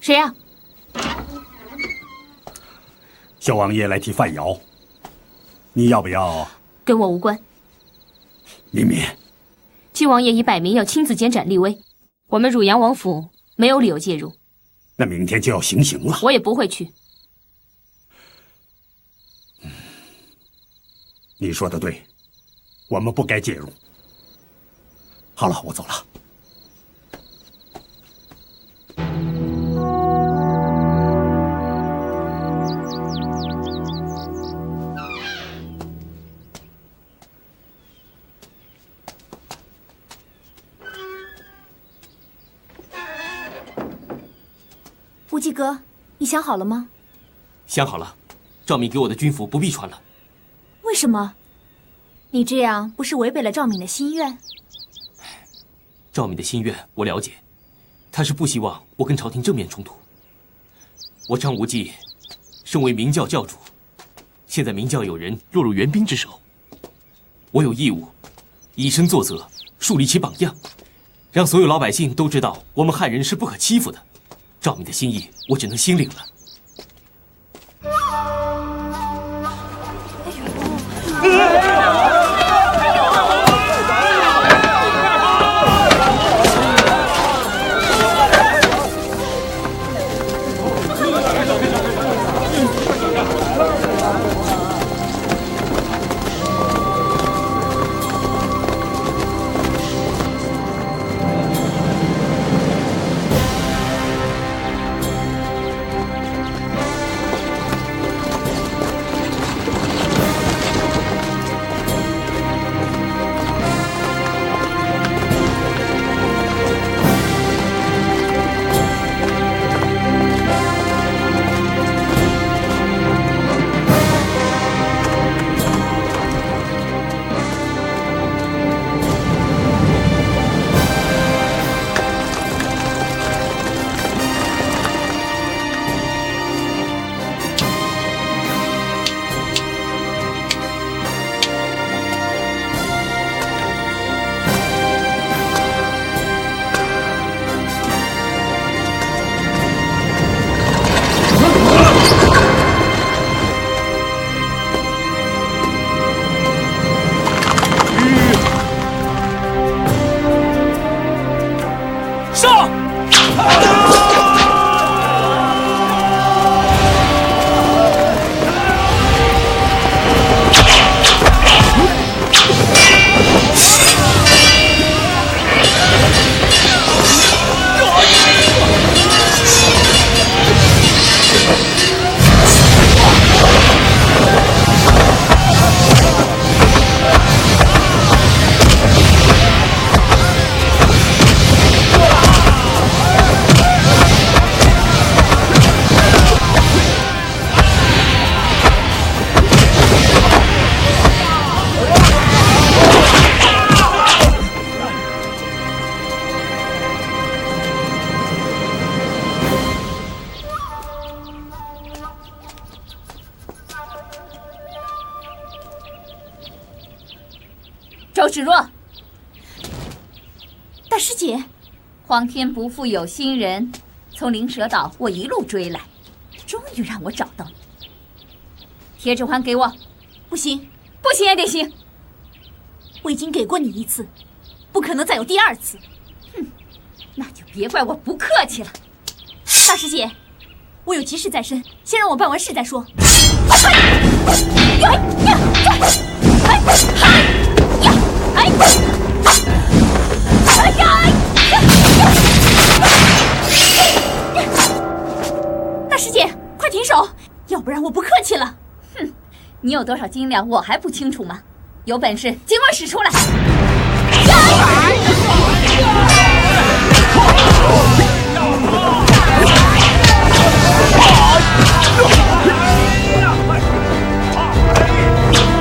谁呀？萧王爷来替范瑶，你要不要？跟我无关。敏敏，七王爷已摆明要亲自监斩厉威，我们汝阳王府没有理由介入。那明天就要行刑了，我也不会去。你说的对，我们不该介入。好了，我走了。无忌哥，你想好了吗？想好了，赵敏给我的军服不必穿了。为什么？你这样不是违背了赵敏的心愿？赵敏的心愿我了解，他是不希望我跟朝廷正面冲突。我张无忌，身为明教教主，现在明教有人落入援兵之手，我有义务以身作则，树立起榜样，让所有老百姓都知道我们汉人是不可欺负的。赵敏的心意，我只能心领了。周芷若，大师姐，皇天不负有心人，从灵蛇岛我一路追来，终于让我找到你。铁指环给我。不行，不行也得行。我已经给过你一次，不可能再有第二次。哼，那就别怪我不客气了。大师姐，我有急事在身，先让我办完事再说。大师姐，快停手，要不然我不客气了。哼，你有多少斤两我还不清楚吗？有本事尽管使出来。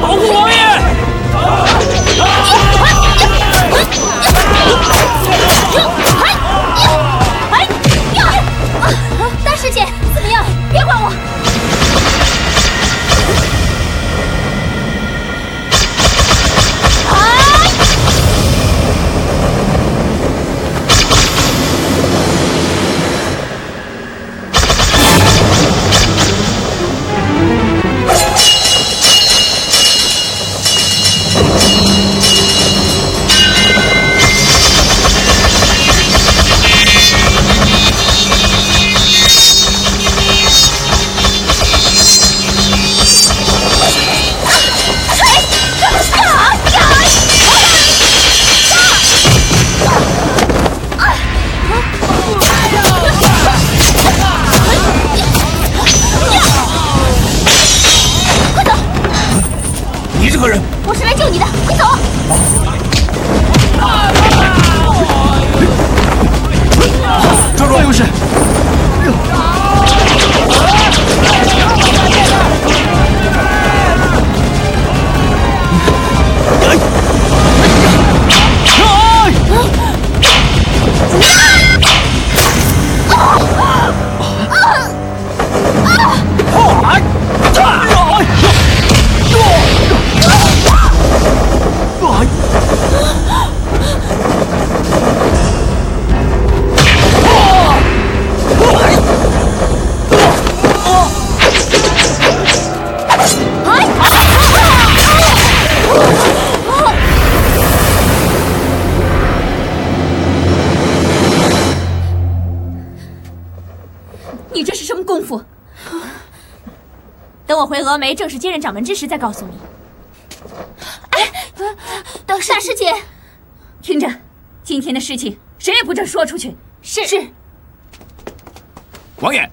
保护王爷！大师姐，怎么样？别管我！功夫？等我回峨眉正式接任掌门之时再告诉你。大师姐，听着，今天的事情谁也不准说出去。是。王爷。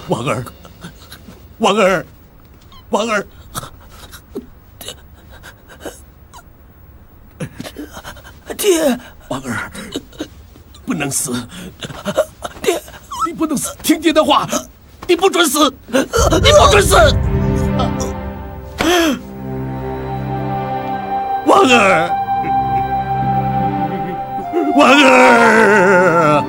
王儿，王儿，王儿，爹，王儿，不能死，爹，你不能死，听爹的话，你不准死，你不准死，王儿，王儿。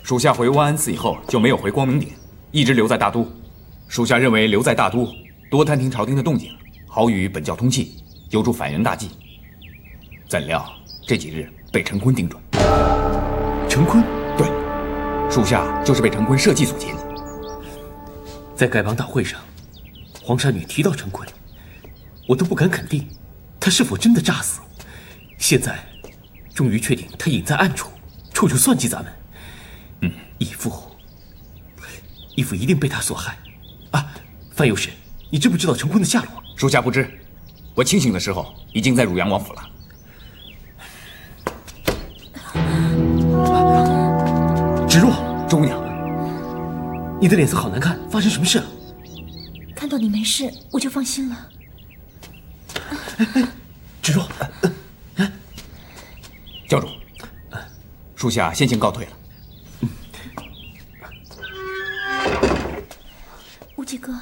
属下回万安寺以后就没有回光明顶，一直留在大都。属下认为留在大都，多探听朝廷的动静，好与本教通气，有助反元大计。怎料这几日被陈坤盯准。陈坤？对，属下就是被陈坤设计所擒。在丐帮大会上，黄沙女提到陈坤，我都不敢肯定他是否真的诈死。现在终于确定他隐在暗处，处处算计咱们。义父一定被他所害。啊，范有使，你知不知道陈坤的下落？属下不知，我清醒的时候已经在汝阳王府了。芷若，周姑娘，你的脸色好难看，发生什么事了？看到你没事，我就放心了。芷若，教主，属下先行告退了。无忌哥，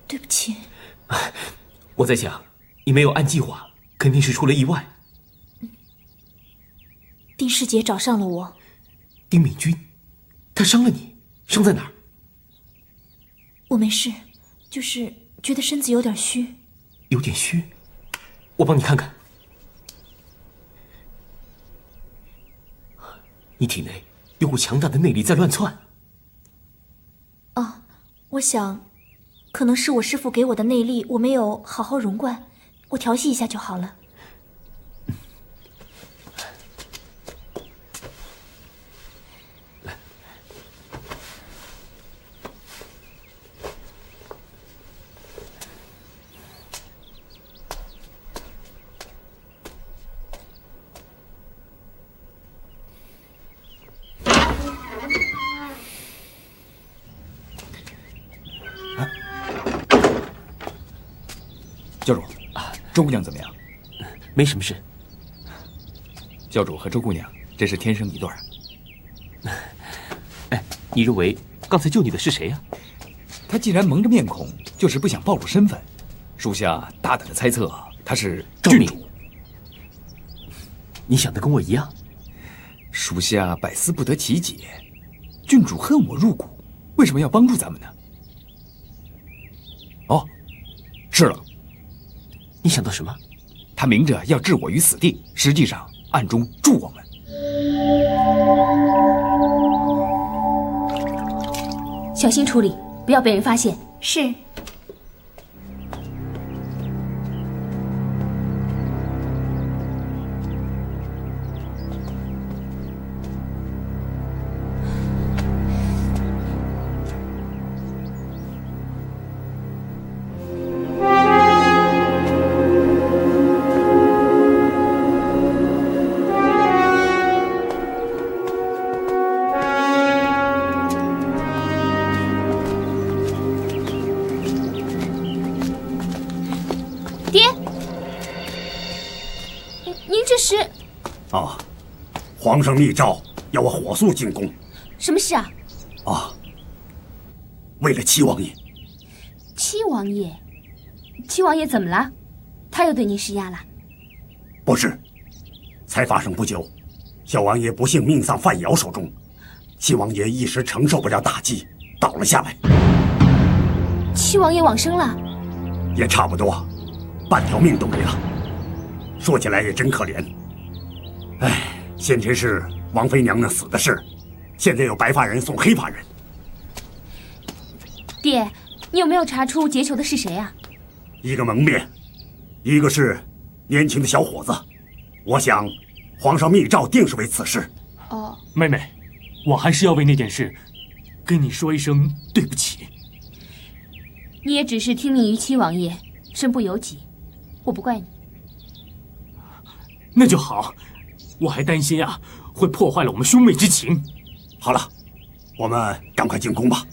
对不起。我在想，你没有按计划，肯定是出了意外。丁师姐找上了我。丁敏君，他伤了你，伤在哪儿？我没事，就是觉得身子有点虚。有点虚，我帮你看看。你体内有股强大的内力在乱窜。哦，我想，可能是我师父给我的内力，我没有好好融贯，我调息一下就好了。教主，周姑娘怎么样？没什么事。教主和周姑娘真是天生一对儿。哎，你认为刚才救你的是谁呀？他既然蒙着面孔，就是不想暴露身份。属下大胆的猜测，他是郡主。你想的跟我一样。属下百思不得其解，郡主恨我入骨，为什么要帮助咱们呢？哦，是了。你想到什么？他明着要置我于死地，实际上暗中助我们。小心处理，不要被人发现。是。皇上密诏要我火速进宫。什么事啊？啊，为了七王爷。七王爷？七王爷怎么了？他又对您施压了？不是，才发生不久，小王爷不幸命丧范瑶手中，七王爷一时承受不了打击，倒了下来。七王爷往生了？也差不多，半条命都没了。说起来也真可怜。唉，先前是王妃娘娘死的事，现在有白发人送黑发人。爹，你有没有查出劫囚的是谁啊？一个蒙面，一个是年轻的小伙子。我想，皇上密诏定是为此事。哦，妹妹，我还是要为那件事跟你说一声对不起。你也只是听命于七王爷，身不由己，我不怪你。那就好，我还担心啊，会破坏了我们兄妹之情。好了，我们赶快进宫吧。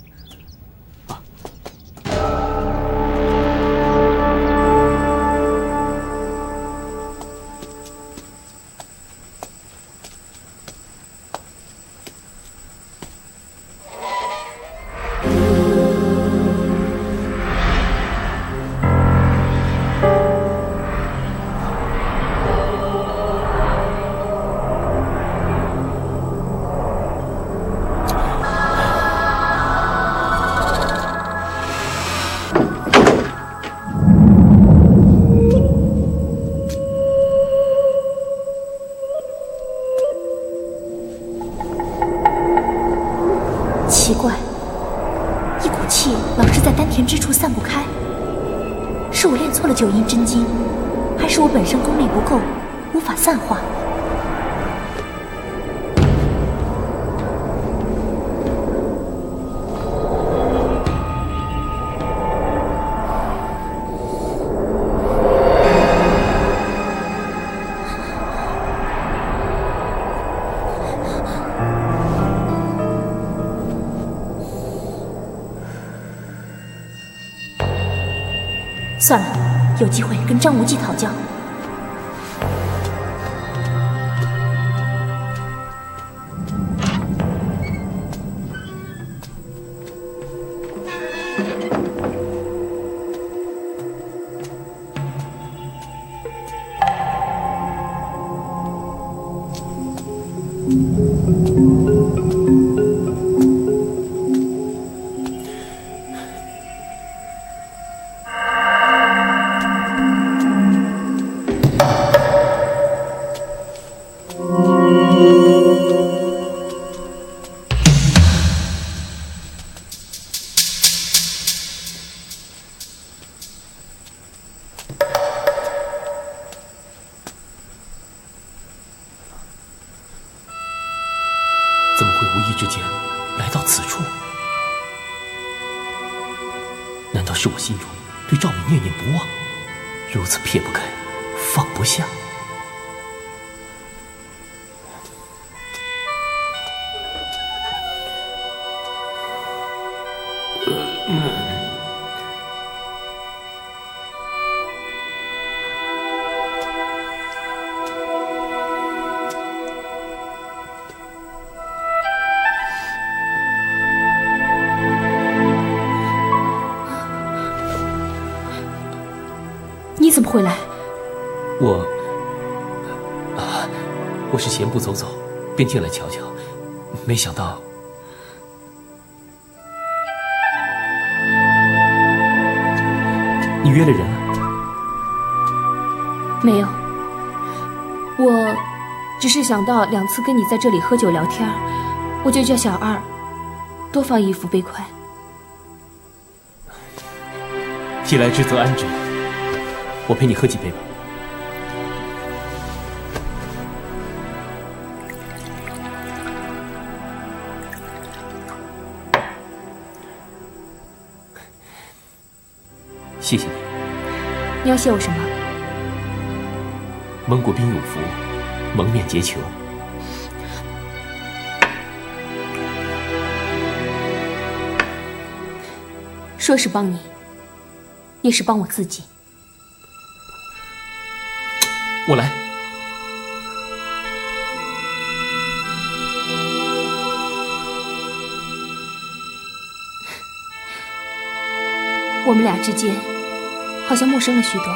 奇怪，一股气老是在丹田之处散不开，是我练错了九阴真经，还是我本身功力不够，无法散化？算了，有机会跟张无忌讨教。怎么会无意之间来到此处？难道是我心中对赵敏念念不忘，如此撇不开，放不下？你怎么会来？我是闲步走走，便进来瞧瞧，没想到你约了人了？没有，我只是想到2次跟你在这里喝酒聊天，我就叫小二多放一副杯筷。既来之则安之，我陪你喝几杯吧。谢谢你。你要谢我什么？蒙古兵永福，蒙面劫囚。说是帮你，也是帮我自己。我来。我们俩之间好像陌生了许多。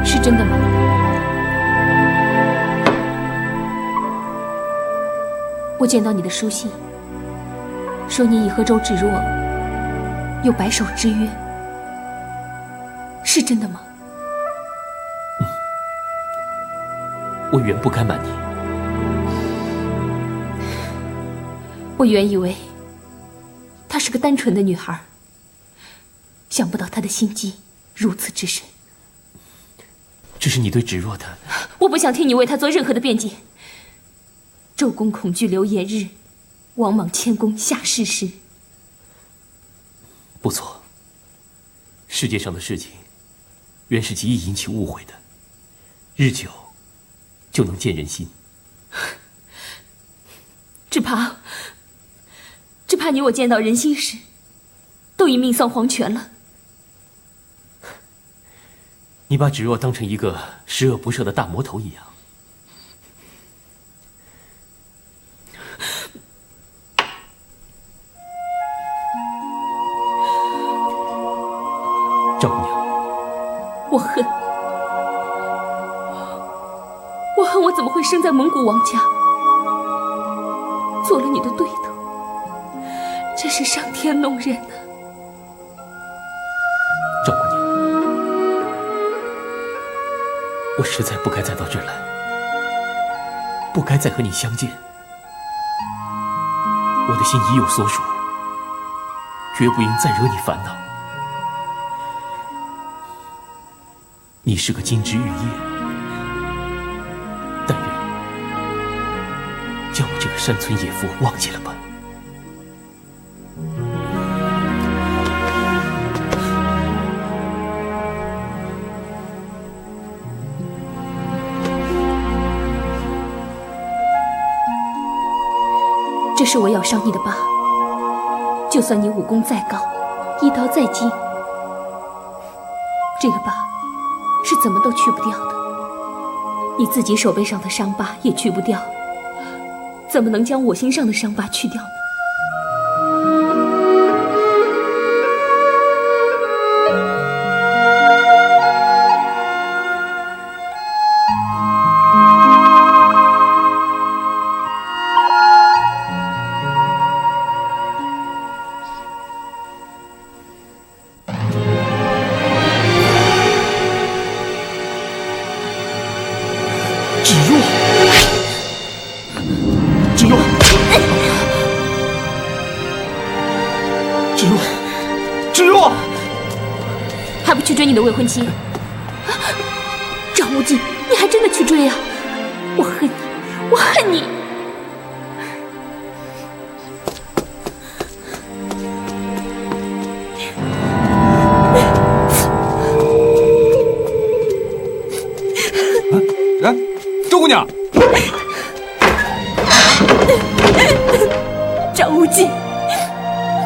是真的吗？我见到你的书信，说你已和周芷若有白首之约，是真的吗？我原不该瞒你。我原以为她是个单纯的女孩，想不到她的心机如此之深。这是你对芷若的……我不想听你为她做任何的辩解。周公恐惧流言日，王莽谦恭下士时。不错，世界上的事情原是极易引起误会的，日久就能见人心。只怕你我见到人心时，都已命丧黄泉了。你把芷若当成一个十恶不赦的大魔头一样。赵姑娘，我恨我怎么会生在蒙古王家，做了你的对头，真是伤天弄人啊！赵姑娘，我实在不该再到这儿来，不该再和你相见。我的心已有所属，绝不应再惹你烦恼。你是个金枝玉叶，但愿将我这个山村野妇忘记了吧。这是我要伤你的疤，就算你武功再高，一刀再金，这个疤是怎么都去不掉的。你自己手背上的伤疤也去不掉，怎么能将我心上的伤疤去掉呢？还不去追你的未婚妻？张无忌，你还真的去追啊！我恨你，我恨你！哎，周姑娘，张无忌，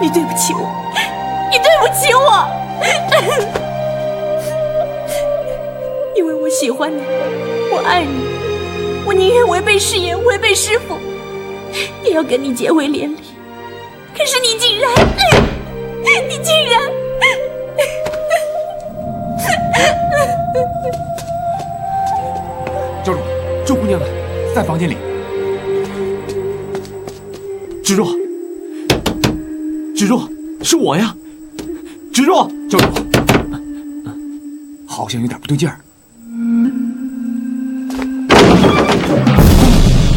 你对不起我，你对不起我！因为我喜欢你，我爱你，我宁愿违背誓言，违背师父，也要跟你结为连理。可是你竟然，周姑娘呢？在房间里。芷若，是我呀！芷若，教主，好像有点不对劲儿。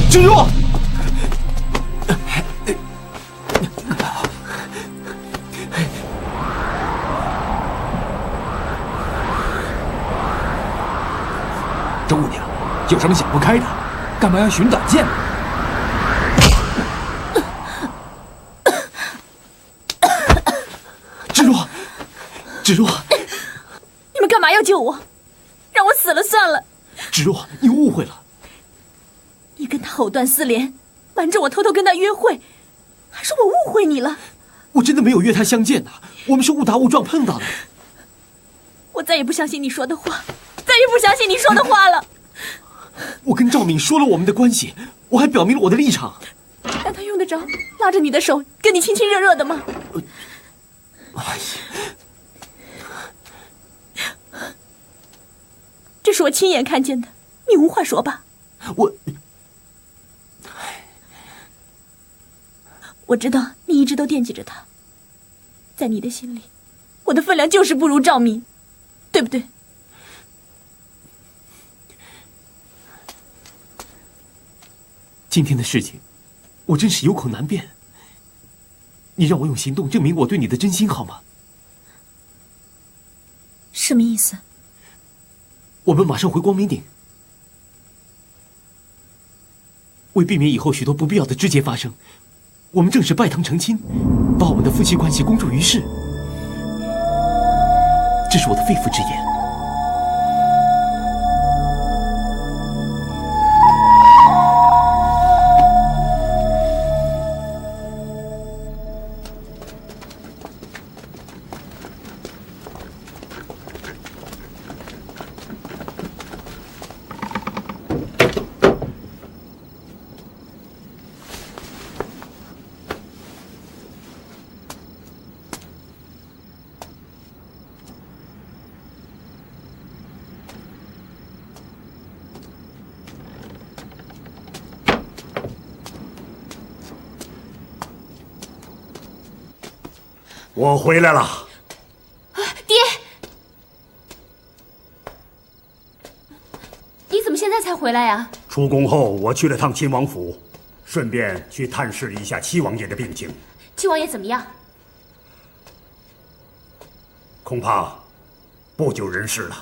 芷若，周姑娘，有什么想不开的？干嘛要寻短见呢？芷若，你们干嘛要救我？让我死了算了。芷若，你误会了。你跟他藕断丝连，瞒着我偷偷跟他约会，还说我误会你了。我真的没有约他相见呐，我们是误打误撞碰到的。我再也不相信你说的话，再也不相信你说的话了。我跟赵敏说了我们的关系，我还表明了我的立场。但他用得着拉着你的手跟你亲亲热热的吗？这是我亲眼看见的，你无话说吧？我知道你一直都惦记着他，在你的心里，我的分量就是不如赵敏，对不对？今天的事情，我真是有口难辩。你让我用行动证明我对你的真心，好吗？什么意思？我们马上回光明顶。为避免以后许多不必要的枝节发生，我们正式拜堂成亲，把我们的夫妻关系公诸于世。这是我的肺腑之言。我回来了。爹，你怎么现在才回来呀？出宫后，我去了趟亲王府，顺便去探视一下七王爷的病情。七王爷怎么样？恐怕不久人世了。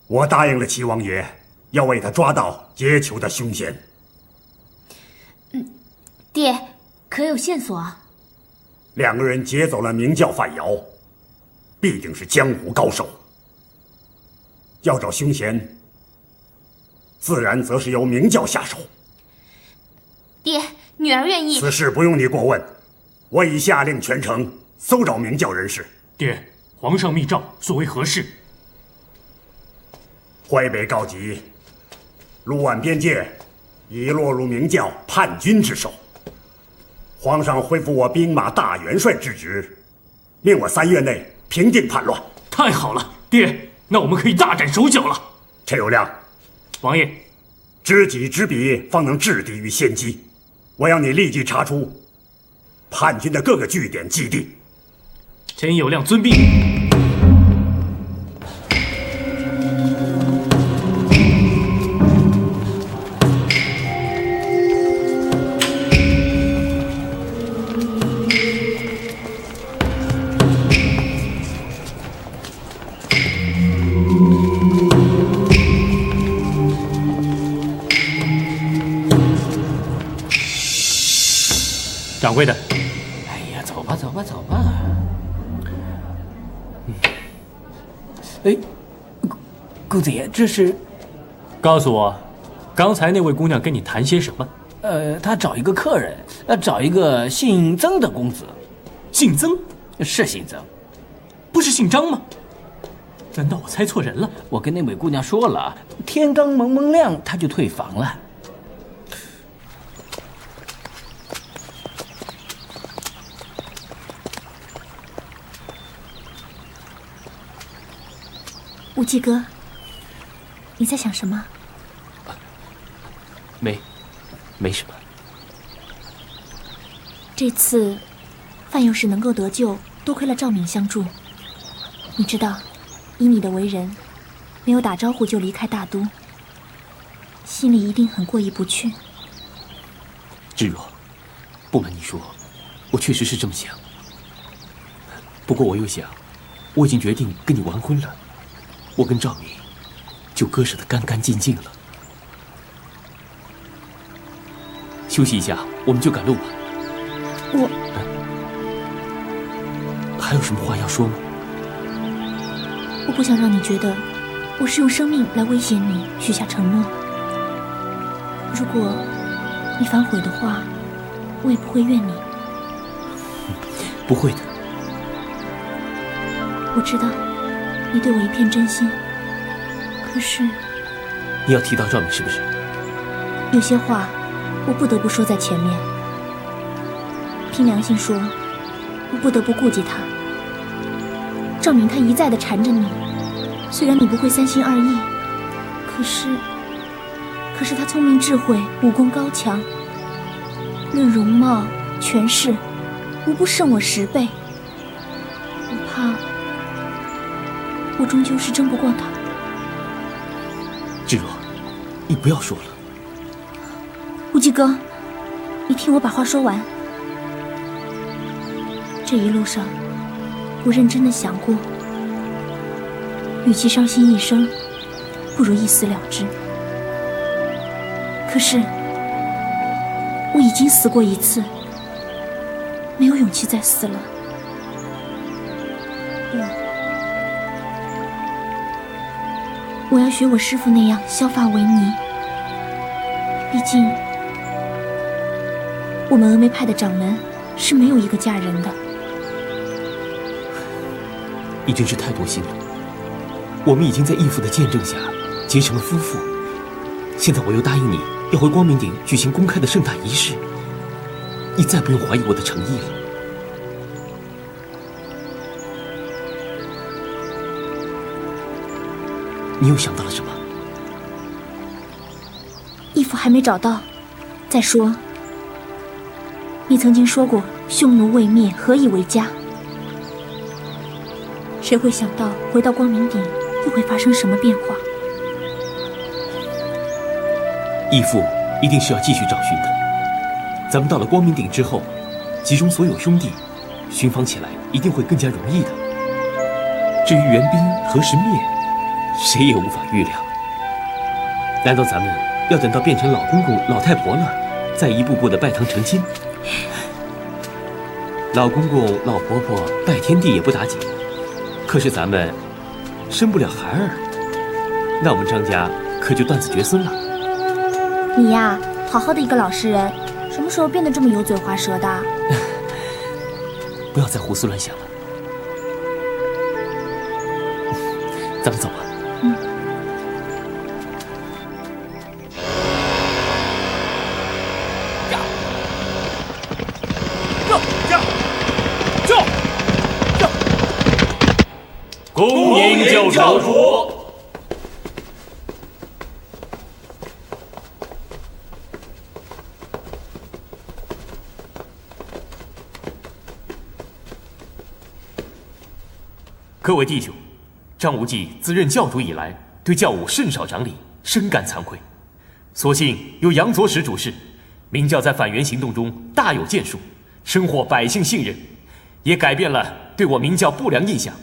我答应了齐王爷，要为他抓到劫囚的凶嫌。爹，可有线索啊？两个人劫走了明教范瑶，必定是江湖高手。要找凶嫌，自然则是由明教下手。爹，女儿愿意。此事不用你过问，我已下令全城搜找明教人士。爹，皇上密诏，所为何事？淮北告急，陆皖边界已落入明教叛军之手。皇上恢复我兵马大元帅之职，命我3月内平定叛乱。太好了，爹，那我们可以大展手脚了。陈友谅，王爷，知己知彼，方能制敌于先机。我要你立即查出叛军的各个据点基地。陈友谅遵命。掌柜的，哎呀，走吧，走吧，走吧。哎，公子爷，这是？告诉我，刚才那位姑娘跟你谈些什么？她找一个客人，找一个姓曾的公子。姓曾？是姓曾，不是姓张吗？难道我猜错人了？我跟那位姑娘说了，天刚蒙蒙亮，她就退房了。无忌哥，你在想什么？没什么。这次范有使能够得救，多亏了赵敏相助。你知道，以你的为人，没有打招呼就离开大都，心里一定很过意不去。芷若，不瞒你说，我确实是这么想。不过我又想，我已经决定跟你完婚了，我跟赵敏就割舍得干干净净了。休息一下，我们就赶路吧。还有什么话要说吗？我不想让你觉得我是用生命来威胁你许下承诺。如果你反悔的话，我也不会怨你。不会的。我知道你对我一片真心，可是你要提到赵敏是不是？有些话我不得不说在前面。凭良心说，我不得不顾及他。赵敏他一再的缠着你，虽然你不会三心二意，可是他聪明智慧，武功高强，论容貌权势，无不胜我10倍。我怕我终究是争不过他。芷若，你不要说了。无忌哥，你听我把话说完。这一路上，我认真的想过，与其伤心一生，不如一死了之。可是，我已经死过一次，没有勇气再死了。我要学我师父那样削发为尼。毕竟，我们峨眉派的掌门是没有一个嫁人的。你真是太多心了。我们已经在义父的见证下结成了夫妇，现在我又答应你要回光明顶举行公开的盛大仪式，你再不用怀疑我的诚意了。你又想到了什么？义父还没找到。再说，你曾经说过匈奴未灭，何以为家？谁会想到回到光明顶又会发生什么变化？义父一定是要继续找寻的。咱们到了光明顶之后，集中所有兄弟，寻访起来一定会更加容易的。至于援兵何时灭，谁也无法预料。难道咱们要等到变成老公公、老太婆了，再一步步的拜堂成亲？老公公、老婆婆拜天地也不打紧，可是咱们生不了孩儿，那我们张家可就断子绝孙了。你呀，好好的一个老实人，什么时候变得这么油嘴滑舌的？不要再胡思乱想了。咱们走吧。恭迎教主。各位弟兄，张无忌自任教主以来，对教务甚少掌礼，深感惭愧。所幸有杨左使主事，明教在反袁行动中大有建树，深获百姓信任，也改变了对我明教不良印象。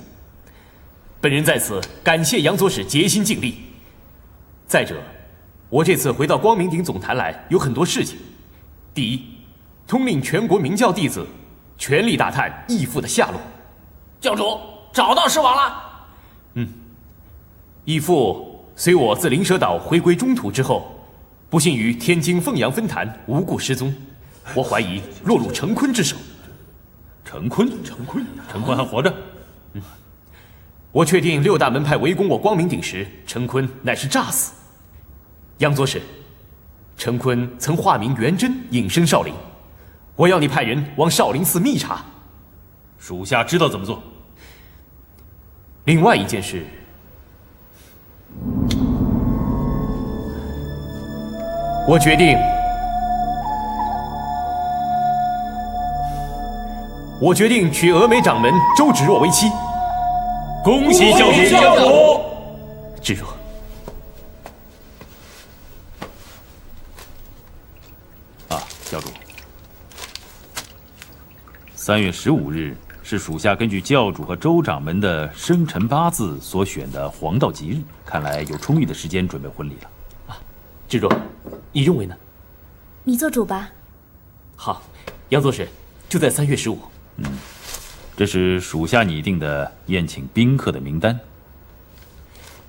本人在此感谢杨左使竭心尽力。再者，我这次回到光明顶总坛来，有很多事情。第一，通令全国明教弟子全力打探义父的下落。教主找到尸王了。义父随我自灵蛇岛回归中土之后，不幸于天津凤阳分坛无故失踪，我怀疑落入陈坤之手。陈坤还活着？我确定6大门派围攻我光明顶时，陈坤乃是诈死。杨左使，陈坤曾化名元真，隐身少林，我要你派人往少林寺密查。属下知道怎么做。另外一件事，我决定娶峨眉掌门周芷若为妻。恭喜教主！芷若，教主，3月15日是属下根据教主和周掌门的生辰八字所选的黄道吉日，看来有充裕的时间准备婚礼了。芷若，你认为呢？你做主吧。好，杨左使，就在3月15。这是属下拟定的宴请宾客的名单。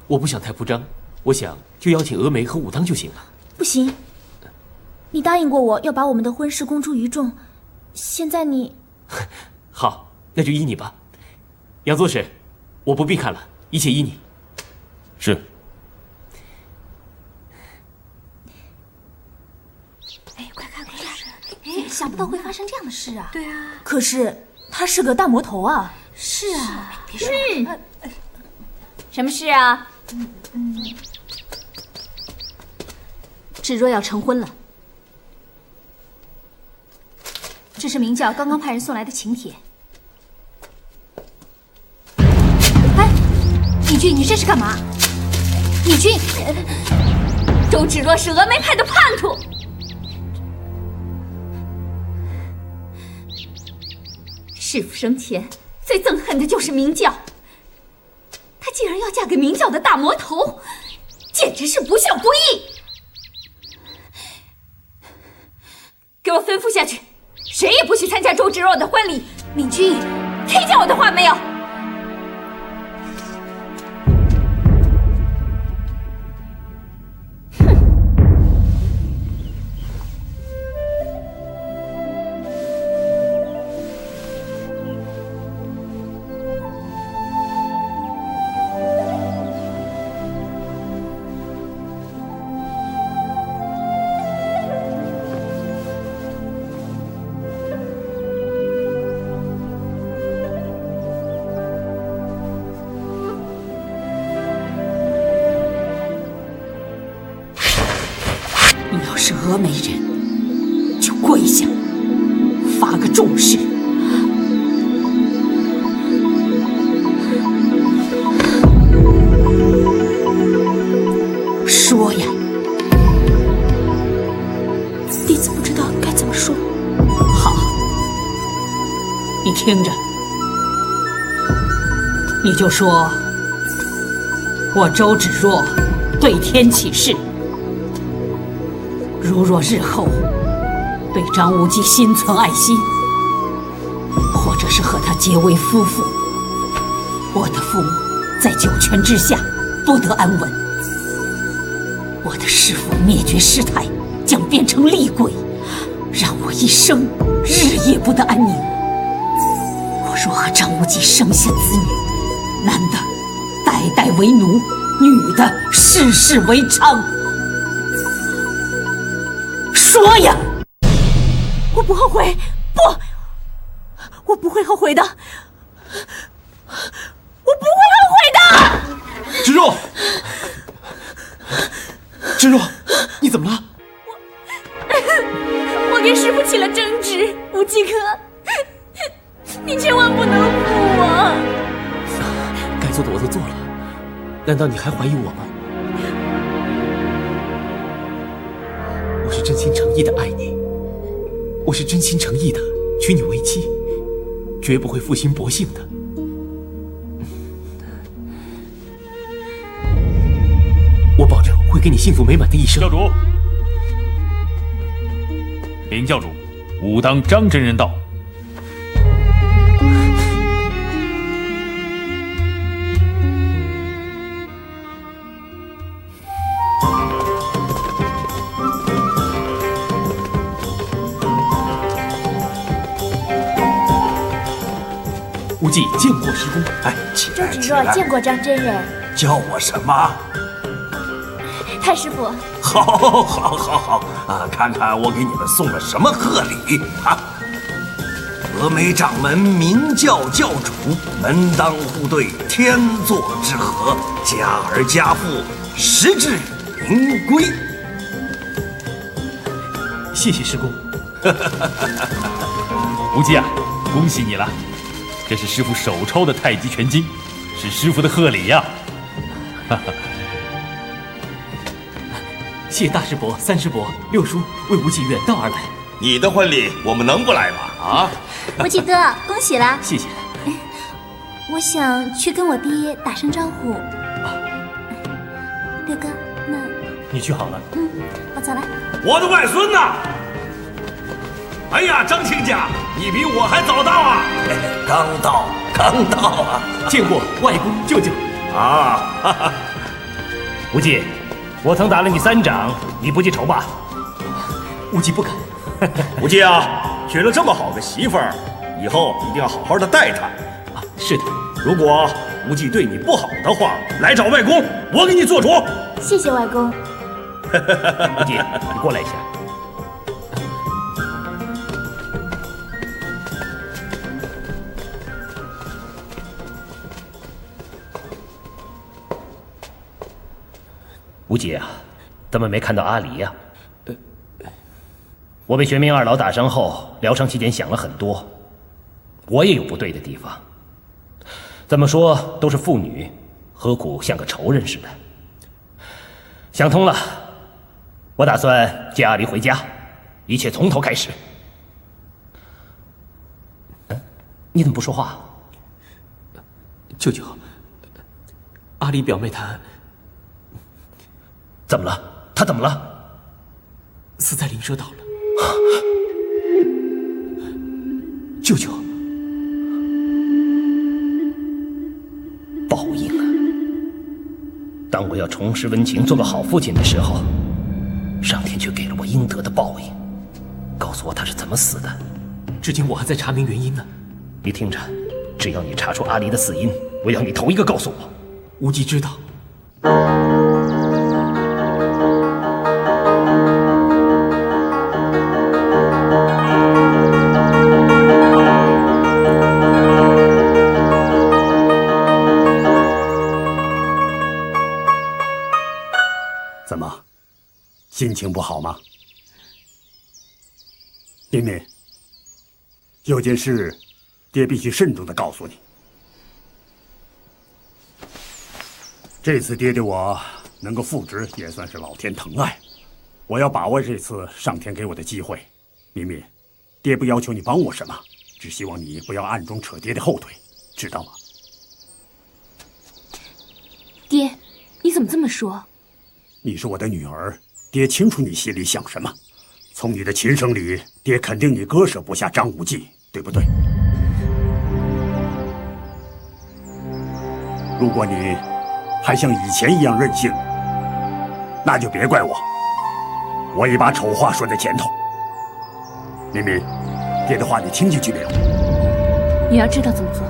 我不想太铺张，我想就邀请峨眉和武当就行了。不行，你答应过我要把我们的婚事公诸于众，现在你……好，那就依你吧。杨左使，我不必看了，一切依你。是。想不到会发生这样的事啊！对啊，可是他是个大魔头啊！是啊，别说了。什么事啊？芷若要成婚了，这是明教刚刚派人送来的请帖。哎，李俊，你这是干嘛？李俊，周芷若是峨眉派的叛徒。师父生前最憎恨的就是明教，她竟然要嫁给明教的大魔头，简直是不孝不义！给我吩咐下去，谁也不许参加周芷若的婚礼。敏君，听见我的话没有？你要是峨眉人，就跪下，发个重誓。说呀！弟子不知道该怎么说。好，你听着，你就说，我周芷若对天起誓。如若日后对张无忌心存爱心，或者是和他结为夫妇，我的父母在九泉之下不得安稳，我的师父灭绝师太将变成厉鬼，让我一生日夜不得安宁。我若和张无忌生下子女，男的代代为奴，女的世世为娼。说呀！我不后悔，不，我不会后悔的，我不会后悔的。芷若，芷若，你怎么了？我跟师父起了争执，无忌哥，你千万不能负我。该做的我都做了，难道你还怀疑我吗？我是真心诚意的爱你，我是真心诚意的娶你为妻，绝不会负心薄幸的。我保证会给你幸福美满的一生。教主，禀教主，武当张真人到。无忌见过师公。哎，起周来，芷若见过张真人。叫我什么？太师傅。好啊！看看我给你们送了什么贺礼啊！峨眉掌门明教教主，门当户对，天作之合，家儿家父，实至名归。谢谢师公。无忌啊，恭喜你了！这是师父手抄的太极拳经，是师父的贺礼呀！谢大师伯、三师伯、六叔为无忌远道而来。你的婚礼我们能不来吗？啊！无忌哥，恭喜了！谢谢。我想去跟我爹打声招呼。六哥，那你去好了。我走了。我的外孙呐！哎呀，张亲家，你比我还早到啊！刚到啊！见过外公舅舅啊！无忌，我曾打了你3掌，你不记仇吧？无忌不敢。无忌啊，娶了这么好的媳妇儿，以后一定要好好的待她。是的。如果无忌对你不好的话，来找外公，我给你做主。谢谢外公。无忌，你过来一下。无忌啊，怎么没看到阿离呀？我被玄冥二老打伤后，疗伤期间想了很多，我也有不对的地方。怎么说都是父女，何苦像个仇人似的？想通了，我打算接阿离回家，一切从头开始。你怎么不说话？舅舅，阿离表妹她怎么了？她怎么了？死在灵蛇岛了。舅舅，报应啊！当我要重拾温情，做个好父亲的时候，上天却给了我应得的报应，告诉我他是怎么死的。至今我还在查明原因呢。你听着，只要你查出阿离的死因，我要你头一个告诉我。无忌知道。怎么，心情不好吗？林敏，有件事，爹必须慎重地告诉你。这次爹对我能够复职，也算是老天疼爱。我要把握这次上天给我的机会。敏敏，爹不要求你帮我什么，只希望你不要暗中扯爹的后腿，知道吗？爹，你怎么这么说？你是我的女儿，爹清楚你心里想什么。从你的琴声里，爹肯定你割舍不下张无忌，对不对？如果你还像以前一样任性，那就别怪我。我已把丑话说在前头。敏敏，爹的话你听进去没有？女儿知道怎么做。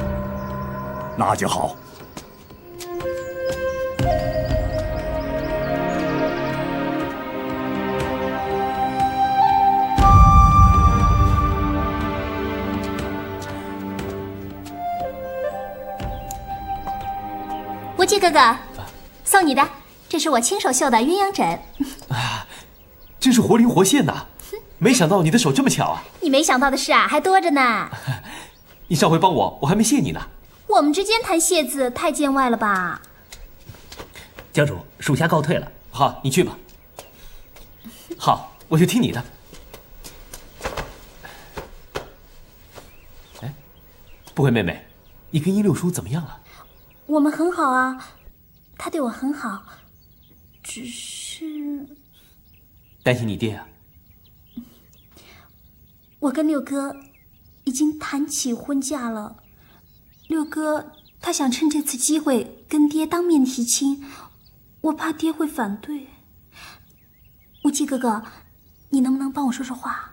那就好。无忌哥哥，送你的，这是我亲手绣的鸳鸯枕。啊，真是活灵活现呐！没想到你的手这么巧啊！你没想到的事啊，还多着呢。你上回帮我，我还没谢你呢。我们之间谈谢字太见外了吧？教主，属下告退了。好，你去吧。好，我就听你的。哎，不会妹妹，你跟殷六叔怎么样了？我们很好啊，他对我很好，只是担心你爹啊。我跟六哥已经谈起婚嫁了，六哥他想趁这次机会跟爹当面提亲，我怕爹会反对。无忌哥哥，你能不能帮我说说话？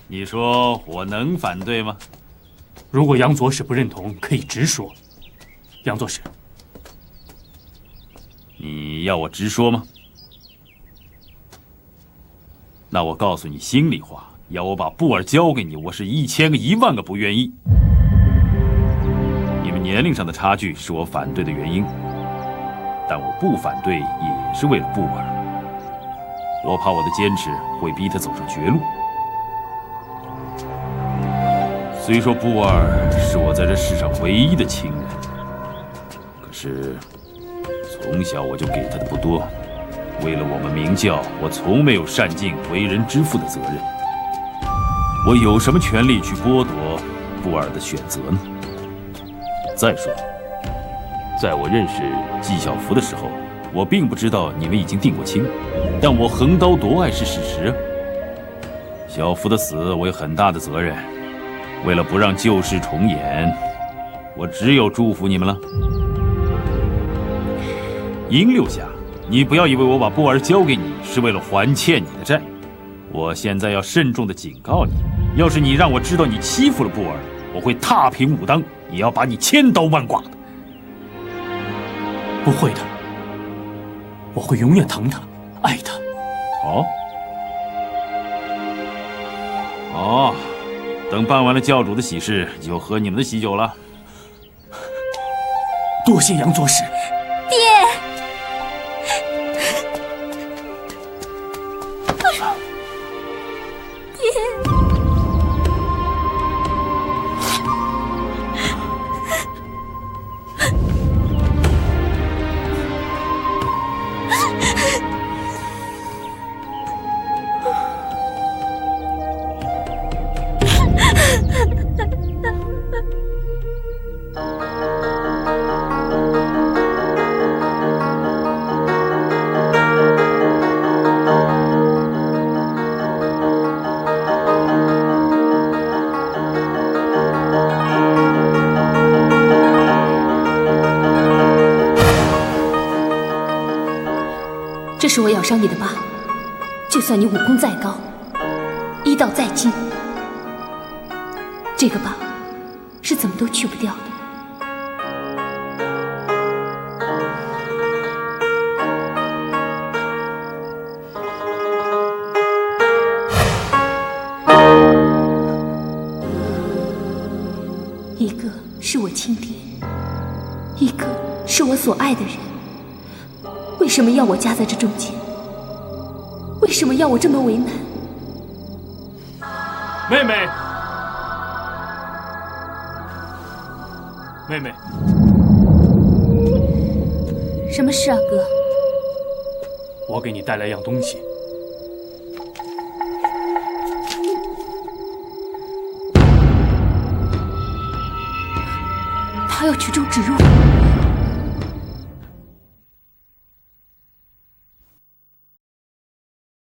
你说我能反对吗？如果杨左使不认同，可以直说。杨左使，你要我直说吗？那我告诉你心里话，要我把布尔交给你，我是1000个10000个不愿意。你们年龄上的差距是我反对的原因，但我不反对也是为了布尔。我怕我的坚持会逼他走上绝路。虽说布尔是我在这世上唯一的亲人，可是从小我就给他的不多。为了我们明教，我从没有善尽为人之父的责任。我有什么权利去剥夺布尔的选择呢？再说，在我认识纪晓芙的时候，我并不知道你们已经定过亲，但我横刀夺爱是事实啊。小芙的死，我有很大的责任。为了不让旧事重演，我只有祝福你们了。殷六侠，你不要以为我把布尔交给你是为了还欠你的债。我现在要慎重地警告你，要是你让我知道你欺负了布尔，我会踏平武当，也要把你千刀万剐的。不会的，我会永远疼他，爱他。哦，等办完了教主的喜事，就喝你们的喜酒了。多谢杨左使，是我咬伤你的疤，就算你武功再高，医道再精，这个疤是怎么都去不掉的。一个是我亲爹，一个是我所爱的人，为什么要我夹在这中间？为什么要我这么为难？妹妹，妹妹，什么事啊，哥？我给你带来样东西。他要曲中植入。